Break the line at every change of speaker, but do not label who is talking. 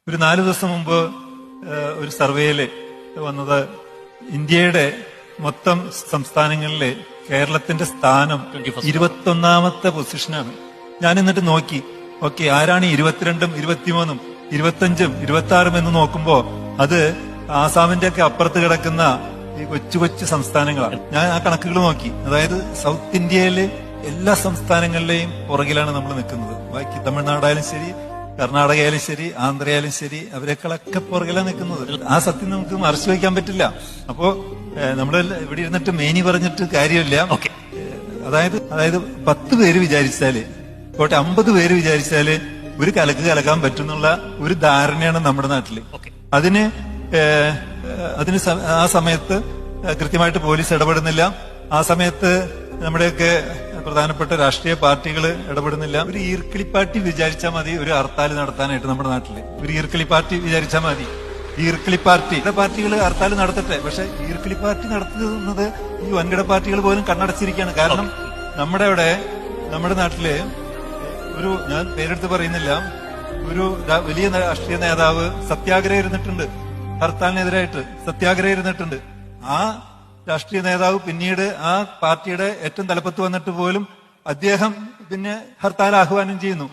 ഒരു 4 ദിവസം മുമ്പ് ഒരു സർവേയില് വന്നത് ഇന്ത്യയുടെ മൊത്തം സംസ്ഥാനങ്ങളിലെ കേരളത്തിന്റെ സ്ഥാനം 21ാമത്തെ പൊസിഷനാണ്. ഞാൻ എന്നിട്ട് നോക്കി, ഓക്കെ, ആരാണ് 22ഉം 23ഉം 25ഉം 26ഉം എന്ന് നോക്കുമ്പോ അത് ആസാമിന്റെ ഒക്കെ അപ്പുറത്ത് കിടക്കുന്ന ഈ കൊച്ചു കൊച്ചു സംസ്ഥാനങ്ങളാണ്. ഞാൻ ആ കണക്കുകൾ നോക്കി. അതായത് സൗത്ത് ഇന്ത്യയിലെ എല്ലാ സംസ്ഥാനങ്ങളിലെയും പുറകിലാണ് നമ്മൾ നിൽക്കുന്നത്. ബാക്കി തമിഴ്നാടായാലും ശരി, കർണാടകയായാലും ശരി, ആന്ധ്രയായാലും ശരി, അവരെക്കാളൊക്കെ പുറകിലാണ് നിൽക്കുന്നത്. ആ സത്യം നമുക്ക് മറച്ചു വയ്ക്കാൻ പറ്റില്ല. അപ്പോ നമ്മൾ ഇവിടെ ഇരുന്നിട്ട് മേനി പറഞ്ഞിട്ട് കാര്യമില്ല. അതായത് 10 പേര് വിചാരിച്ചാല്, കോട്ടെ 50 പേര് വിചാരിച്ചാല് ഒരു കലക്ക് കലക്കാൻ പറ്റുന്നുള്ള ഒരു ധാരണയാണ് നമ്മുടെ നാട്ടില്. അതിന് ആ സമയത്ത് കൃത്യമായിട്ട് പോലീസ് ഇടപെടുന്നില്ല. ആ സമയത്ത് നമ്മുടെയൊക്കെ പ്രധാനപ്പെട്ട രാഷ്ട്രീയ പാർട്ടികൾ ഇടപെടുന്നില്ല. ഒരു ഈർക്കിളിപ്പാർട്ടി വിചാരിച്ചാൽ മതി ഒരു ഹർത്താൽ നടത്താനായിട്ട് നമ്മുടെ നാട്ടില്. ഒരു ഈർക്കിളിപ്പാർട്ടി വിചാരിച്ചാൽ മതി. പാർട്ടികൾ ഹർത്താൽ നടത്തട്ടെ. പക്ഷെ ഈർക്കിളിപ്പാർട്ടി നടത്തുന്നത് ഈ വൻകിട പാർട്ടികൾ പോലും കണ്ണടച്ചിരിക്കുകയാണ്. കാരണം നമ്മുടെ നാട്ടില് ഒരു, ഞാൻ പേരെടുത്ത് പറയുന്നില്ല, ഒരു വലിയ രാഷ്ട്രീയ നേതാവ് സത്യാഗ്രഹം ഇരുന്നിട്ടുണ്ട്. ഹർത്താലിനെതിരായിട്ട് സത്യാഗ്രഹം ഇരുന്നിട്ടുണ്ട്. ആ രാഷ്ട്രീയ നേതാവ് പിന്നീട് ആ പാർട്ടിയുടെ ഏറ്റവും തലപ്പത്ത് വന്നിട്ട് പോലും അദ്ദേഹം പിന്നെ ഹർത്താൽ ആഹ്വാനം ചെയ്യുന്നു.